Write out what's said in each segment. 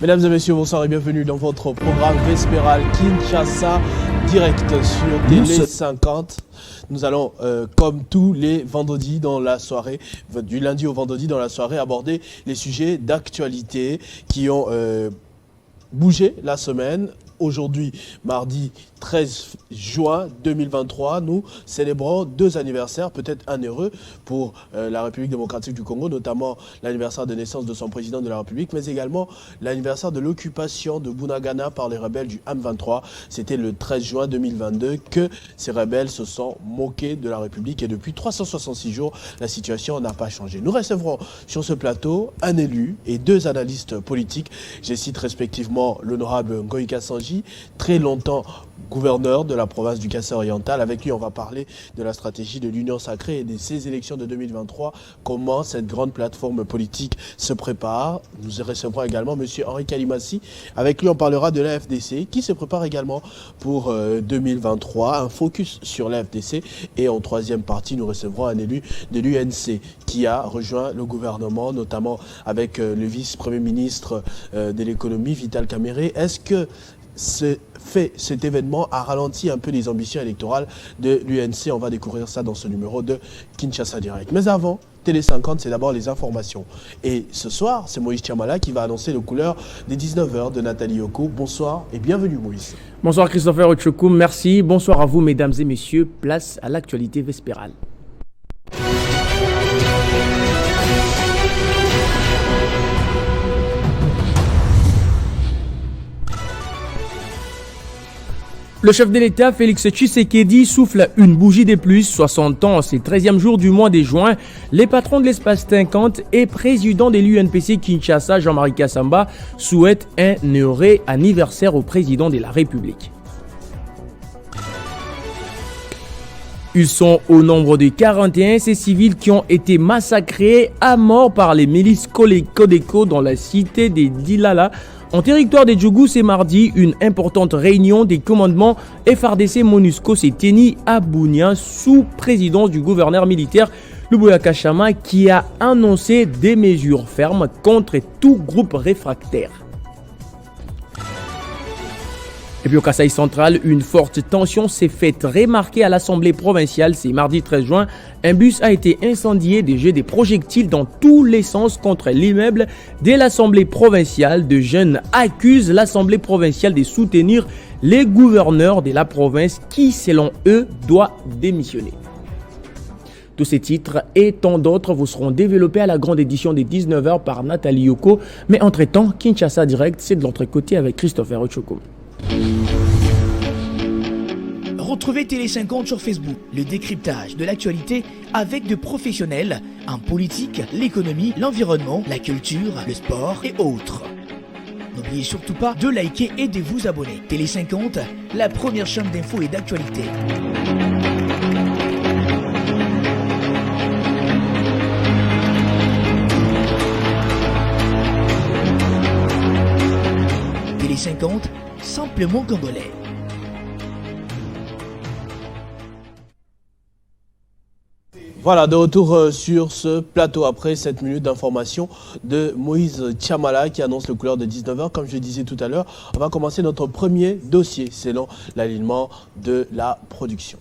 Mesdames et messieurs, bonsoir et bienvenue dans votre programme Vespéral Kinshasa, direct sur Télé 50. Nous allons, comme tous les vendredis dans la soirée, du lundi au vendredi dans la soirée, aborder les sujets d'actualité qui ont bougé la semaine. Aujourd'hui, mardi 13 juin 2023, nous célébrons 2 anniversaires, peut-être un heureux pour la République démocratique du Congo, notamment l'anniversaire de naissance de son président de la République, mais également l'anniversaire de l'occupation de Bunagana par les rebelles du M23. C'était le 13 juin 2022 que ces rebelles se sont moqués de la République et depuis 366 jours, la situation n'a pas changé. Nous recevrons sur ce plateau un élu et 2 analystes politiques. Je cite respectivement l'honorable Ngoï Kassanji, très longtemps gouverneur de la province du Kassai oriental. Avec lui, on va parler de la stratégie de l'Union sacrée et de ces élections de 2023, comment cette grande plateforme politique se prépare. Nous recevrons également M. Henri Kalimassi. Avec lui, on parlera de la FDC qui se prépare également pour 2023. Un focus sur la FDC. Et en troisième partie, nous recevrons un élu de l'UNC qui a rejoint le gouvernement, notamment avec le vice-premier ministre de l'économie, Vital Kamerhe. Est-ce que cet événement a ralenti un peu les ambitions électorales de l'UNC? On va découvrir ça dans ce numéro de Kinshasa Direct. Mais avant, Télé 50, c'est d'abord les informations. Et ce soir, c'est Moïse Chamala qui va annoncer le couleur des 19h de Nathalie Yoko. Bonsoir et bienvenue Moïse. Bonsoir Christopher Ochokoum, merci. Bonsoir à vous mesdames et messieurs. Place à l'actualité vespérale. Le chef de l'État, Félix Tshisekedi, souffle une bougie de plus. 60 ans, c'est le 13e jour du mois de juin. Les patrons de l'espace 50 et président de l'UNPC Kinshasa, Jean-Marie Kassamba, souhaitent un heureux anniversaire au président de la République. Ils sont au nombre de 41, ces civils qui ont été massacrés à mort par les milices Codeco dans la cité de Dilala. En territoire de Djougou, c'est mardi, une importante réunion des commandements FARDC MONUSCO s'est tenue à Bunia sous présidence du gouverneur militaire Luboya Kachama qui a annoncé des mesures fermes contre tout groupe réfractaire. Et puis au Kasaï central, une forte tension s'est faite remarquer à l'Assemblée provinciale. C'est mardi 13 juin. Un bus a été incendié, des jets de projectiles dans tous les sens contre l'immeuble de l'Assemblée provinciale. De jeunes accusent l'Assemblée provinciale de soutenir les gouverneurs de la province qui, selon eux, doit démissionner. Tous ces titres et tant d'autres vous seront développés à la grande édition des 19h par Nathalie Yoko. Mais entre-temps, Kinshasa Direct, c'est de l'autre côté avec Christopher Ochokoum. Retrouvez Télé 50 sur Facebook, le décryptage de l'actualité avec de professionnels en politique, l'économie, l'environnement, la culture, le sport et autres. N'oubliez surtout pas de liker et de vous abonner. Télé 50, la première chaîne d'infos et d'actualité. Télé 50, simplement congolais. Voilà, de retour sur ce plateau après 7 minutes d'information de Moïse Chamala qui annonce le couleur de 19h. Comme je le disais tout à l'heure, on va commencer notre premier dossier selon l'alignement de la production.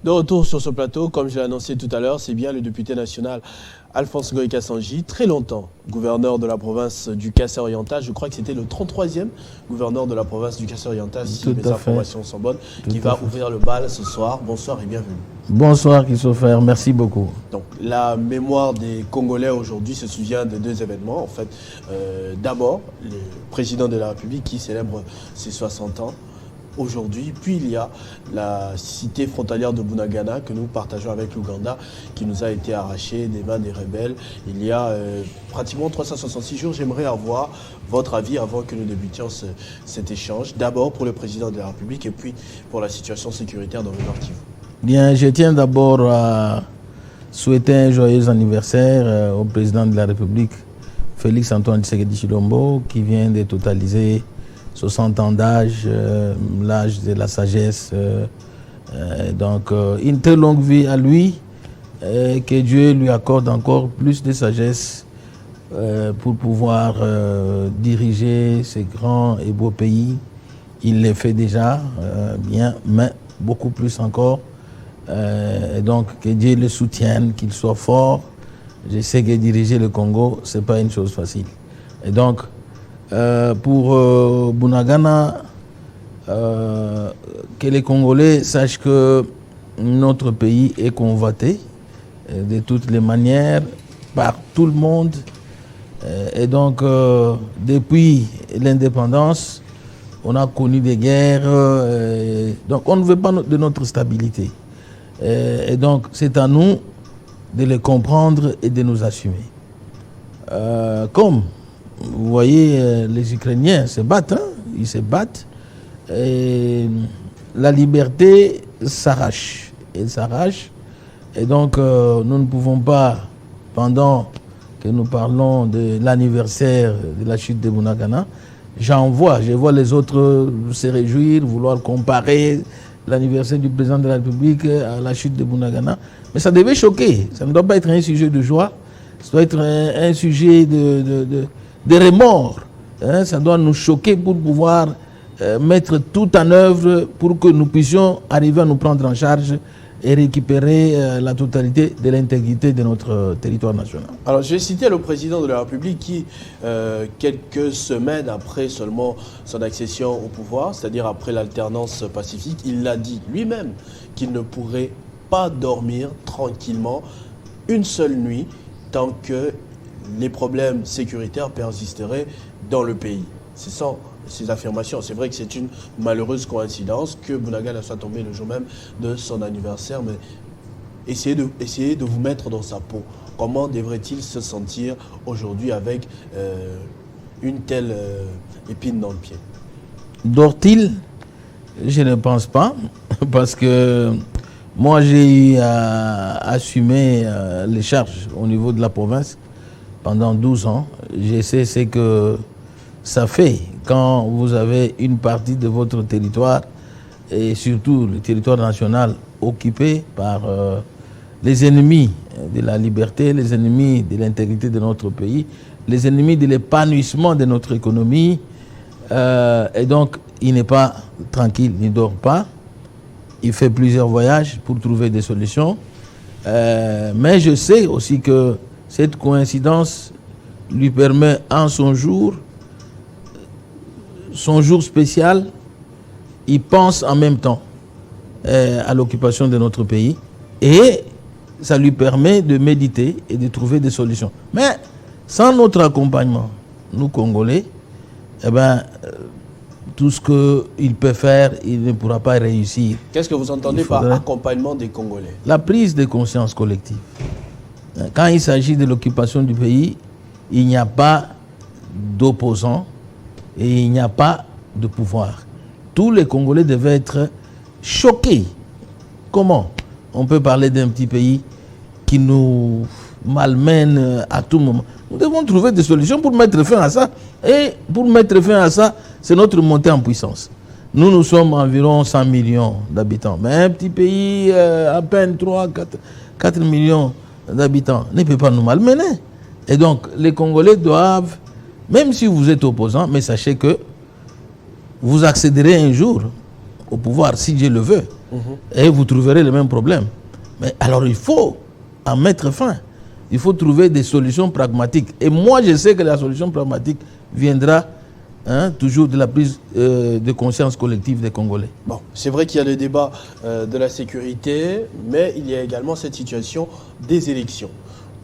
De retour sur ce plateau, comme je l'ai annoncé tout à l'heure, c'est bien le député national Alphonse Ngoï Kassanji, très longtemps gouverneur de la province du Kassai-Oriental. Je crois que c'était le 33e gouverneur de la province du Kassai-Oriental, si mes informations sont bonnes, qui va ouvrir le bal ce soir. Bonsoir et bienvenue. Bonsoir Christopher, merci beaucoup. Donc la mémoire des Congolais aujourd'hui se souvient de deux événements. En fait, d'abord, le président de la République qui célèbre ses 60 ans. Aujourd'hui, puis il y a la cité frontalière de Bunagana que nous partageons avec l'Ouganda qui nous a été arrachée des mains des rebelles il y a pratiquement 366 jours. J'aimerais avoir votre avis avant que nous débutions cet échange. D'abord pour le président de la République et puis pour la situation sécuritaire dans le Nord Kivu. Bien, je tiens d'abord à souhaiter un joyeux anniversaire au président de la République, Félix Antoine Tshisekedi Tshilombo, qui vient de totaliser 60 ans d'âge, l'âge de la sagesse. Donc, une très longue vie à lui, que Dieu lui accorde encore plus de sagesse pour pouvoir diriger ces grands et beaux pays. Il le fait déjà bien, mais beaucoup plus encore. Et donc, que Dieu le soutienne, qu'il soit fort. Je sais que diriger le Congo, ce n'est pas une chose facile. Et donc, pour Bunagana, que les Congolais sachent que notre pays est convoité de toutes les manières par tout le monde. Et donc, depuis l'indépendance, on a connu des guerres. Donc, on ne veut pas de notre stabilité. Et donc, c'est à nous de les comprendre et de nous assumer. Comme vous voyez, les Ukrainiens se battent, hein? Ils se battent. Et la liberté s'arrache. Elle s'arrache. Et donc, nous ne pouvons pas, pendant que nous parlons de l'anniversaire de la chute de Bunagana, je vois les autres se réjouir, vouloir comparer l'anniversaire du président de la République à la chute de Bunagana. Mais ça devait choquer. Ça ne doit pas être un sujet de joie. Ça doit être un sujet de remords. Hein, ça doit nous choquer pour pouvoir mettre tout en œuvre pour que nous puissions arriver à nous prendre en charge et récupérer la totalité de l'intégrité de notre territoire national. Alors, j'ai cité le président de la République qui, quelques semaines après seulement son accession au pouvoir, c'est-à-dire après l'alternance pacifique, il l'a dit lui-même qu'il ne pourrait pas dormir tranquillement une seule nuit tant que les problèmes sécuritaires persisteraient dans le pays. C'est ça, ces affirmations. C'est vrai que c'est une malheureuse coïncidence que Bunagana soit tombé le jour même de son anniversaire, mais essayez de vous mettre dans sa peau. Comment devrait-il se sentir aujourd'hui avec une telle épine dans le pied? Dort-il? Je ne pense pas, parce que moi j'ai eu à assumer les charges au niveau de la province pendant 12 ans. Je sais ce que ça fait quand vous avez une partie de votre territoire et surtout le territoire national occupé par les ennemis de la liberté, les ennemis de l'intégrité de notre pays, les ennemis de l'épanouissement de notre économie. Et donc, il n'est pas tranquille, il ne dort pas. Il fait plusieurs voyages pour trouver des solutions. Mais je sais aussi que cette coïncidence lui permet en son jour spécial, il pense en même temps à l'occupation de notre pays et ça lui permet de méditer et de trouver des solutions. Mais sans notre accompagnement, nous Congolais, eh ben, tout ce qu'il peut faire, il ne pourra pas réussir. Qu'est-ce que vous entendez par accompagnement des Congolais? La prise de conscience collective. Quand il s'agit de l'occupation du pays, il n'y a pas d'opposants et il n'y a pas de pouvoir. Tous les Congolais devaient être choqués. Comment on peut parler d'un petit pays qui nous malmène à tout moment? Nous devons trouver des solutions pour mettre fin à ça. Et pour mettre fin à ça, c'est notre montée en puissance. Nous sommes environ 100 millions d'habitants. Mais un petit pays, à peine 4 millions d'habitants, ne peut pas nous malmener. Et donc, les Congolais doivent, même si vous êtes opposant, mais sachez que vous accéderez un jour au pouvoir, si Dieu le veut. Et vous trouverez le même problème. Mais alors il faut en mettre fin. Il faut trouver des solutions pragmatiques. Et moi, je sais que la solution pragmatique viendra toujours de la prise de conscience collective des Congolais. Bon, c'est vrai qu'il y a le débat de la sécurité, mais il y a également cette situation des élections.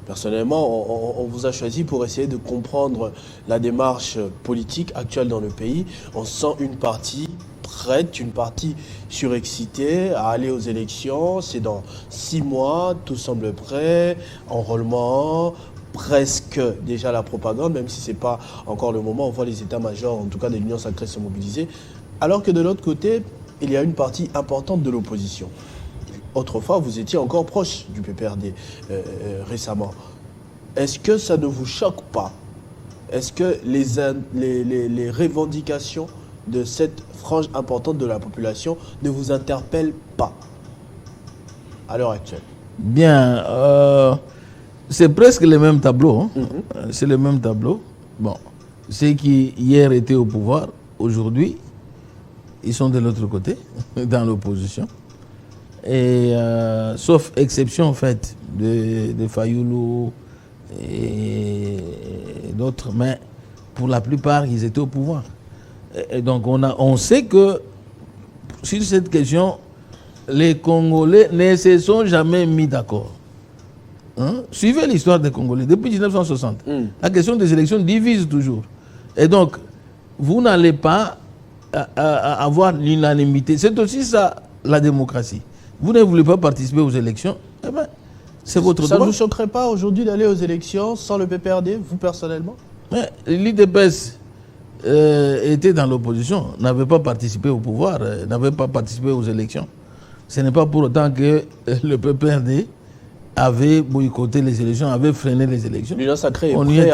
Personnellement, on vous a choisi pour essayer de comprendre la démarche politique actuelle dans le pays. On sent une partie prête, une partie surexcitée à aller aux élections. C'est dans 6 mois, tout semble prêt, enrôlement, presque déjà la propagande, même si ce n'est pas encore le moment. On voit les états-majors, en tout cas de l'Union sacrée, se mobiliser. Alors que de l'autre côté, il y a une partie importante de l'opposition. Autrefois, vous étiez encore proche du PPRD récemment. Est-ce que ça ne vous choque pas? Est-ce que les revendications de cette frange importante de la population ne vous interpellent pas à l'heure actuelle? Bien, c'est presque le même tableau. Hein. C'est le même tableau. Bon, ceux qui hier étaient au pouvoir, aujourd'hui, ils sont de l'autre côté, dans l'opposition. Et sauf exception en fait de Fayoulou et d'autres, mais pour la plupart, ils étaient au pouvoir. Et donc on sait que sur cette question, les Congolais ne se sont jamais mis d'accord. Suivez l'histoire des Congolais depuis 1960. La question des élections divise toujours. Et donc, vous n'allez pas avoir l'unanimité. C'est aussi ça, la démocratie. Vous ne voulez pas participer aux élections, eh ben, c'est votre droit. Ça ne vous choquerait pas aujourd'hui d'aller aux élections sans le PPRD, vous personnellement? L'IDPS était dans l'opposition, n'avait pas participé au pouvoir, n'avait pas participé aux élections. Ce n'est pas pour autant que le PPRD avait boycotté les élections, avait freiné les élections. L'Union sacrée est prêt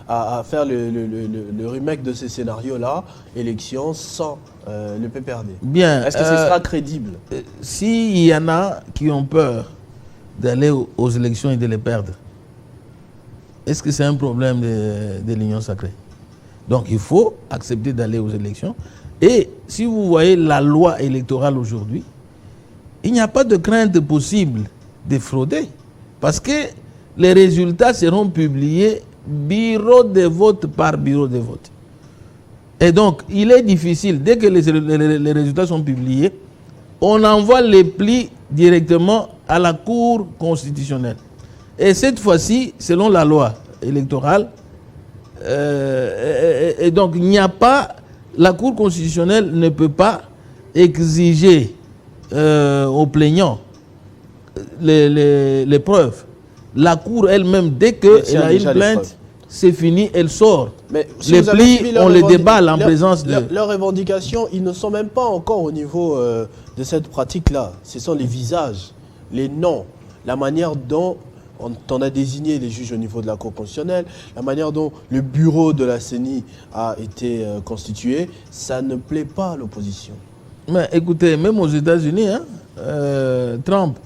à faire le remake de ces scénarios-là, élections sans le PPRD. Bien. Est-ce que ce sera crédible? S'il y en a qui ont peur d'aller aux élections et de les perdre, est-ce que c'est un problème de l'Union sacrée? Donc il faut accepter d'aller aux élections. Et si vous voyez la loi électorale aujourd'hui, il n'y a pas de crainte possible de frauder. Parce que les résultats seront publiés bureau de vote par bureau de vote. Et donc, il est difficile, dès que les résultats sont publiés, on envoie les plis directement à la Cour constitutionnelle. Et cette fois-ci, selon la loi électorale, et donc il n'y a pas, la Cour constitutionnelle ne peut pas exiger aux plaignants les preuves. La Cour elle-même, dès qu'elle a une plainte, c'est fini, elle sort. Mais si les plis, on les déballe en présence de... Leurs revendications, ils ne sont même pas encore au niveau de cette pratique-là. Ce sont les visages, les noms, la manière dont on a désigné les juges au niveau de la Cour constitutionnelle, la manière dont le bureau de la CENI a été constitué. Ça ne plaît pas à l'opposition. Mais écoutez, même aux États-Unis, Trump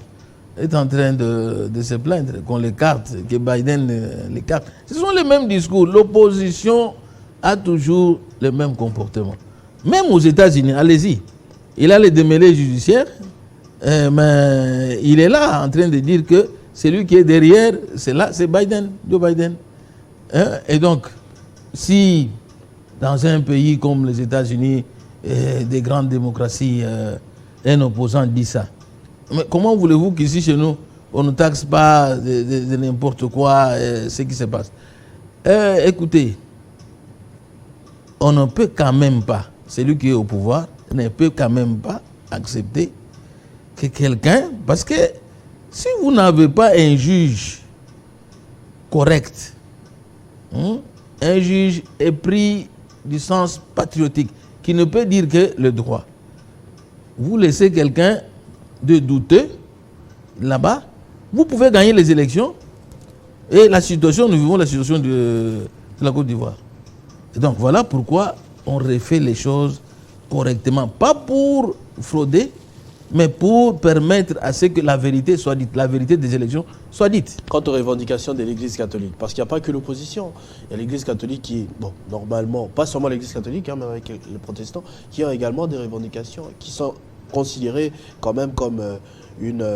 est en train de se plaindre qu'on l'écarte, que Biden l'écarte. Ce sont les mêmes discours. L'opposition a toujours le même comportement. Même aux États-Unis, allez-y. Il a les démêlés judiciaires, mais il est là en train de dire que celui qui est derrière, c'est Biden, Joe Biden. Et donc, si dans un pays comme les États-Unis, des grandes démocraties, un opposant dit ça, mais comment voulez-vous qu'ici, chez nous, on ne taxe pas de n'importe quoi, ce qui se passe? Écoutez, on ne peut quand même pas, celui qui est au pouvoir, ne peut quand même pas accepter que quelqu'un, parce que si vous n'avez pas un juge correct, un juge épris du sens patriotique, qui ne peut dire que le droit, vous laissez quelqu'un de douteux là-bas, vous pouvez gagner les élections et la situation, nous vivons la situation de la Côte d'Ivoire. Et donc voilà pourquoi on refait les choses correctement, pas pour frauder, mais pour permettre à ce que la vérité soit dite, la vérité des élections soit dite. Quant aux revendications de l'Église catholique, parce qu'il n'y a pas que l'opposition, il y a l'Église catholique qui, bon, normalement, pas seulement l'Église catholique, mais avec les protestants, qui ont également des revendications qui sont considérés quand même comme une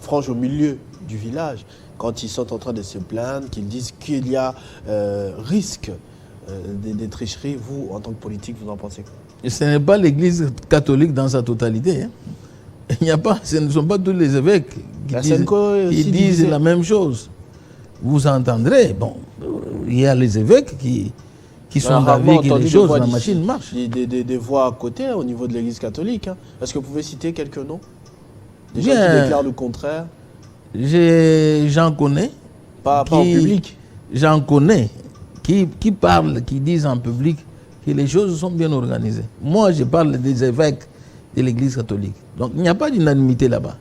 frange au milieu du village. Quand ils sont en train de se plaindre, qu'ils disent qu'il y a risque des tricheries, vous, en tant que politique, vous en pensez quoi? Et ce n'est pas l'Église catholique dans sa totalité. Hein. Il n'y a pas, ce ne sont pas tous les évêques qui disent la même chose. Vous entendrez, bon, il y a les évêques qui sont d'avis que les choses, la machine marche. Des voix à côté au niveau de l'Église catholique. Hein. Est-ce que vous pouvez citer quelques noms? Des gens qui déclarent le contraire? J'en connais. Pas en public? J'en connais qui parlent, qui disent en public que les choses sont bien organisées. Moi, je parle des évêques de l'Église catholique. Donc, il n'y a pas d'unanimité là-bas.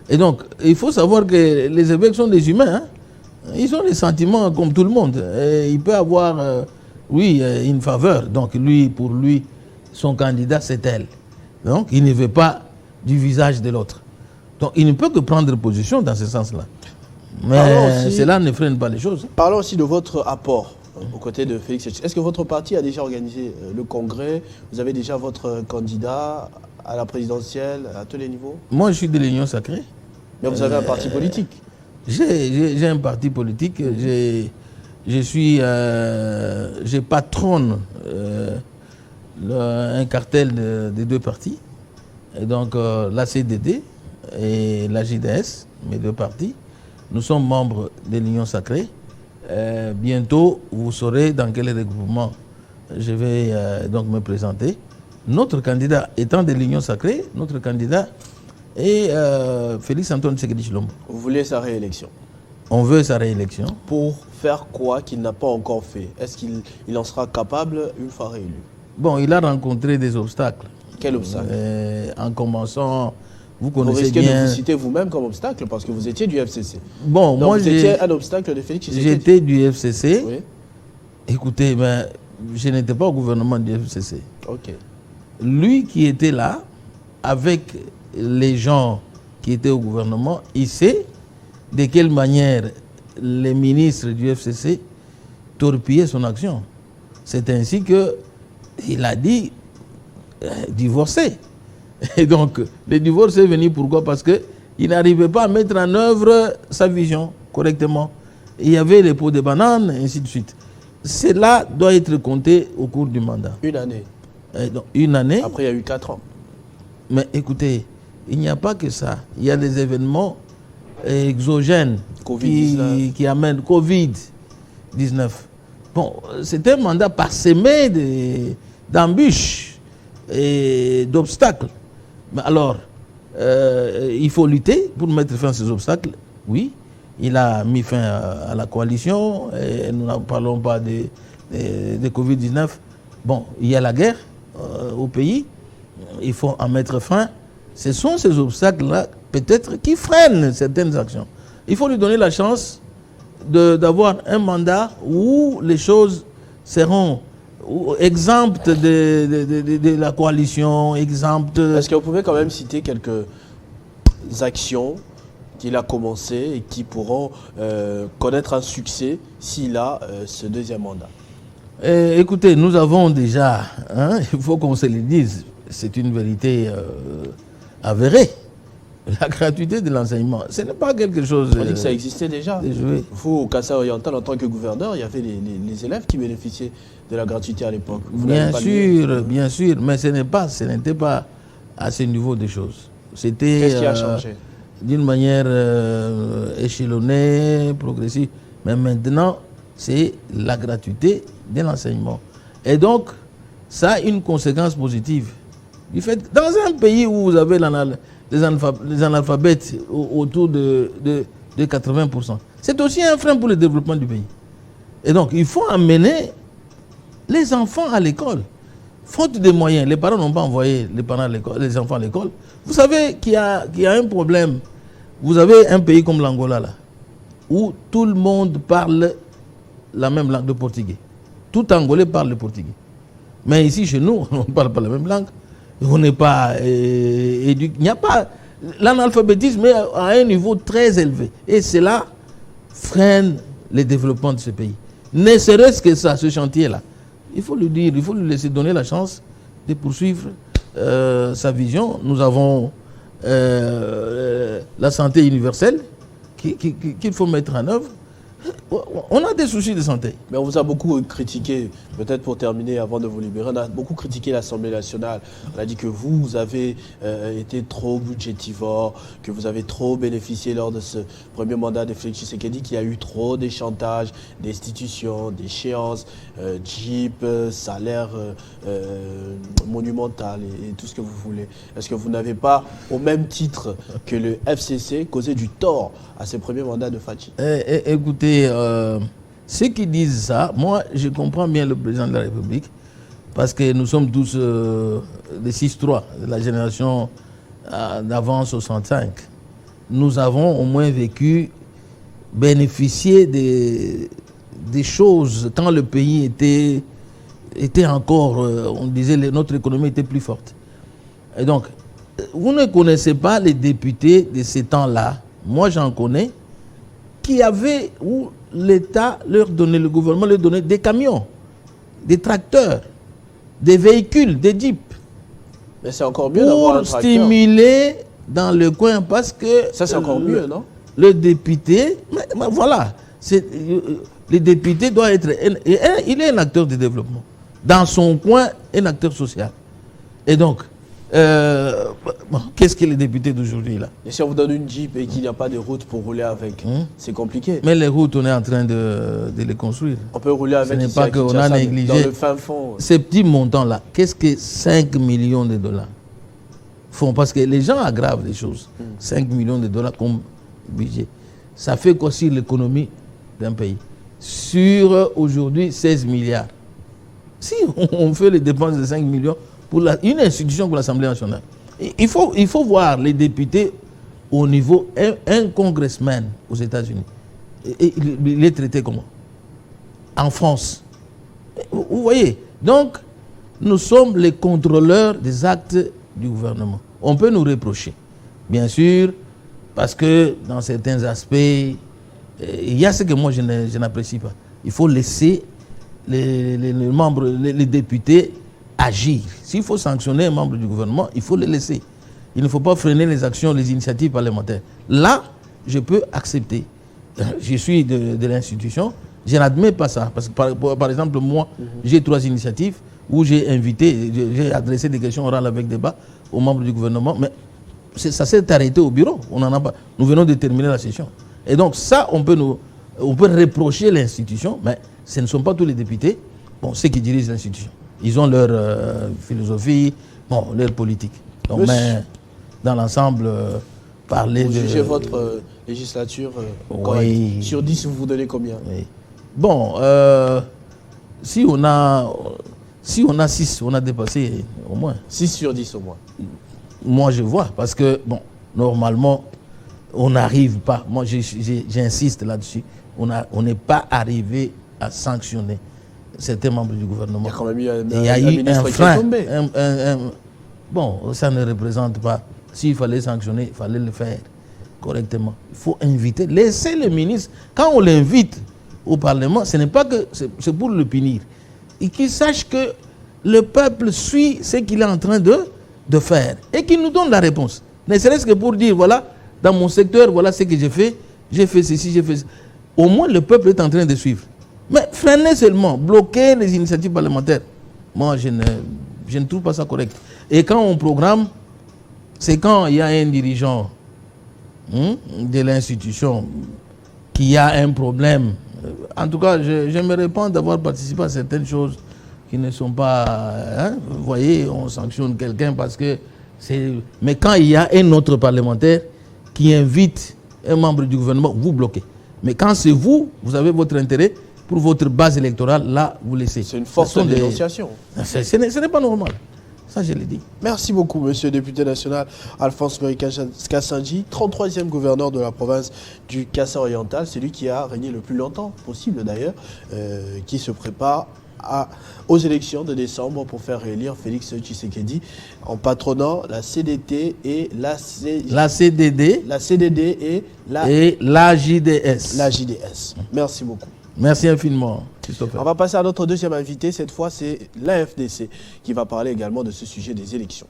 Et donc, il faut savoir que les évêques sont des humains. Hein. Ils ont des sentiments comme tout le monde. Et il peut avoir, une faveur. Donc, pour lui, son candidat, c'est elle. Donc, il ne veut pas du visage de l'autre. Donc, il ne peut que prendre position dans ce sens-là. Mais cela ne freine pas les choses. Parlons aussi de votre apport aux côtés de Félix Tshisekedi. Est-ce que votre parti a déjà organisé le congrès? Vous avez déjà votre candidat à la présidentielle, à tous les niveaux? Moi, je suis de l'Union Sacrée. Mais vous avez un parti politique? J'ai un parti politique. Je patronne un cartel des deux partis. Et donc, la CDD et la JDS, mes deux partis. Nous sommes membres de l'Union Sacrée. Bientôt, vous saurez dans quel regroupement je vais donc me présenter. Notre candidat étant de l'Union Sacrée, notre candidat est Félix Antoine Tshisekedi Tshilombo. Vous voulez sa réélection? On veut sa réélection. Pour faire quoi qu'il n'a pas encore fait? Est-ce qu'il en sera capable une fois réélu? Bon, il a rencontré des obstacles. Quel obstacle? En commençant... Vous risquez de vous citer vous-même comme obstacle parce que vous étiez du FCC. Bon, donc moi, vous étiez un obstacle de Félix Tshisekedi. J'étais du FCC. Oui. Écoutez, je n'étais pas au gouvernement du FCC. Ok. Lui qui était là, avec les gens qui étaient au gouvernement, il sait de quelle manière les ministres du FCC torpillaient son action. C'est ainsi qu'il a dit divorcer. Et donc, le divorce est venu pourquoi? Parce qu'il n'arrivait pas à mettre en œuvre sa vision correctement. Il y avait les pots de bananes, et ainsi de suite. Cela doit être compté au cours du mandat. Une année. Donc, une année. Après, il y a eu 4 ans. Mais écoutez, il n'y a pas que ça. Il y a des événements exogènes qui amènent Covid-19. Bon, c'est un mandat parsemé d'embûches et d'obstacles. Mais alors, il faut lutter pour mettre fin à ces obstacles. Oui, il a mis fin à la coalition. Et nous ne parlons pas de Covid-19. Bon, il y a la guerre au pays. Il faut en mettre fin. Ce sont ces obstacles-là, peut-être, qui freinent certaines actions. Il faut lui donner la chance d'avoir un mandat où les choses seront exemptes de la coalition, exemptes... Est-ce que vous pouvez quand même citer quelques actions qu'il a commencées et qui pourront connaître un succès s'il a ce deuxième mandat? Écoutez, nous avons déjà, il faut qu'on se le dise, c'est une vérité avérée. La gratuité de l'enseignement, ce n'est pas quelque chose... On dit que ça existait déjà. Vous, au Kassai Oriental, en tant que gouverneur, il y avait les élèves qui bénéficiaient de la gratuité à l'époque. Bien sûr, mais ce n'était pas à ce niveau des choses. C'était... Qu'est-ce qui a changé? D'une manière échelonnée, progressive. Mais maintenant, c'est la gratuité de l'enseignement. Et donc, ça a une conséquence positive. Du fait, dans un pays où vous avez les analphabètes autour de 80%, c'est aussi un frein pour le développement du pays. Et donc, il faut amener les enfants à l'école. Faute de moyens, les parents n'ont pas envoyé les enfants à l'école. Vous savez qu'il y a un problème. Vous avez un pays comme l'Angola, là, où tout le monde parle la même langue de portugais. Tout Angolais parle le portugais. Mais ici, chez nous, on ne parle pas la même langue. On n'est pas éduqué. Il n'y a pas... L'analphabétisme est à un niveau très élevé. Et cela freine le développement de ce pays. Ne serait-ce que ça, ce chantier-là. Il faut lui dire, il faut lui laisser donner la chance de poursuivre sa vision. Nous avons la santé universelle qu'il faut mettre en œuvre. On a des soucis de santé. Mais on vous a beaucoup critiqué, peut-être pour terminer avant de vous libérer, on a beaucoup critiqué l'Assemblée nationale. On a dit que vous avez été trop budgétivore, que vous avez trop bénéficié lors de ce premier mandat de Félix Tshisekedi, qu'il y a eu trop d'échantages, d'institutions, d'échéances, Jeep, salaire monumental et tout ce que vous voulez. Est-ce que vous n'avez pas, au même titre que le FCC, causé du tort à ces premiers mandats de Fachi? Écoutez, ceux qui disent ça, moi je comprends bien le président de la République, parce que nous sommes tous des 6-3, de la génération d'avant 65. Nous avons au moins bénéficié des choses quand le pays était encore, on disait, notre économie était plus forte. Et donc, vous ne connaissez pas les députés de ces temps-là, moi j'en connais, qui avaient, où l'État leur donnait, le gouvernement leur donnait des camions, des tracteurs, des véhicules, des jeeps. Mais c'est encore mieux d'avoir un pour tracteur. stimuler dans le coin, parce que... Ça, c'est encore mieux, non? Le député, voilà, le député doit être... il est un acteur de développement. Dans son coin, un acteur social. Et donc... qu'est-ce que les députés d'aujourd'hui là? Et si on vous donne une Jeep et qu'il n'y a pas de route pour rouler avec, c'est compliqué. Mais les routes, on est en train de les construire. On peut rouler avec Ce n'est ici pas à qu'on Kinshasa, a négligé. dans le fin fond. Ces petits montants-là, qu'est-ce que 5 millions de dollars font? Parce que les gens aggravent les choses. 5 millions de dollars comme budget. Ça fait quoi sur l'économie d'un pays? Sur aujourd'hui 16 milliards. Si on fait les dépenses de 5 millions, pour une institution comme l'Assemblée nationale. Il faut voir les députés au niveau, un congressman aux États-Unis. Il est traité comment? En France. Vous voyez? Donc, nous sommes les contrôleurs des actes du gouvernement. On peut nous reprocher, bien sûr, parce que dans certains aspects, il y a ce que moi je n'apprécie pas. Il faut laisser les membres, les députés agir. S'il faut sanctionner un membre du gouvernement, il faut le laisser. Il ne faut pas freiner les actions, les initiatives parlementaires. Là, je peux accepter. Je suis de l'institution, je n'admets pas ça. Parce que par exemple, moi, j'ai 3 initiatives où j'ai invité, j'ai adressé des questions orales avec débat aux membres du gouvernement, mais ça s'est arrêté au bureau. On en a pas. Nous venons de terminer la session. Et donc ça, on peut reprocher l'institution, mais ce ne sont pas tous les députés, ceux qui dirigent l'institution. Ils ont leur philosophie, leur politique. Donc, mais dans l'ensemble, parler de... Vous jugez votre législature oui. Sur 10, vous vous donnez combien? Oui. Bon, si on a 6, on a dépassé au moins. 6 sur 10 au moins. Moi, je vois, parce que, normalement, on n'arrive pas, moi j'insiste là-dessus, on n'est pas arrivé à sanctionner certains membres du gouvernement. Il y a quand même eu un frein. Qui est tombé. Ça ne représente pas. S'il fallait sanctionner, il fallait le faire correctement. Il faut inviter, laisser le ministre. Quand on l'invite au Parlement, ce n'est pas que c'est pour le punir. Et qu'il sache que le peuple suit ce qu'il est en train de faire. Et qu'il nous donne la réponse. Ne serait-ce que pour dire, voilà, dans mon secteur, voilà ce que j'ai fait ceci, j'ai fait ça. Au moins, le peuple est en train de suivre. Mais freiner seulement, bloquer les initiatives parlementaires, moi je ne trouve pas ça correct. Et quand on programme, c'est quand il y a un dirigeant de l'institution qui a un problème. En tout cas, je me répands d'avoir participé à certaines choses qui ne sont pas... vous voyez, on sanctionne quelqu'un parce que c'est... Mais quand il y a un autre parlementaire qui invite un membre du gouvernement, vous bloquez. Mais quand c'est vous, vous avez votre intérêt, pour votre base électorale, là, vous laissez. C'est une forte dénonciation. Ce n'est pas normal. Ça, je l'ai dit. Merci beaucoup, monsieur le député national Alphonse Ngoï Kassanji, 33e gouverneur de la province du Kassa oriental. C'est lui qui a régné le plus longtemps possible, d'ailleurs, qui se prépare aux élections de décembre pour faire réélire Félix Tshisekedi en patronnant la CDT et la CDD et la JDS. Merci beaucoup. Merci infiniment, Christopher. On va passer à notre deuxième invité. Cette fois, c'est l'AFDC qui va parler également de ce sujet des élections.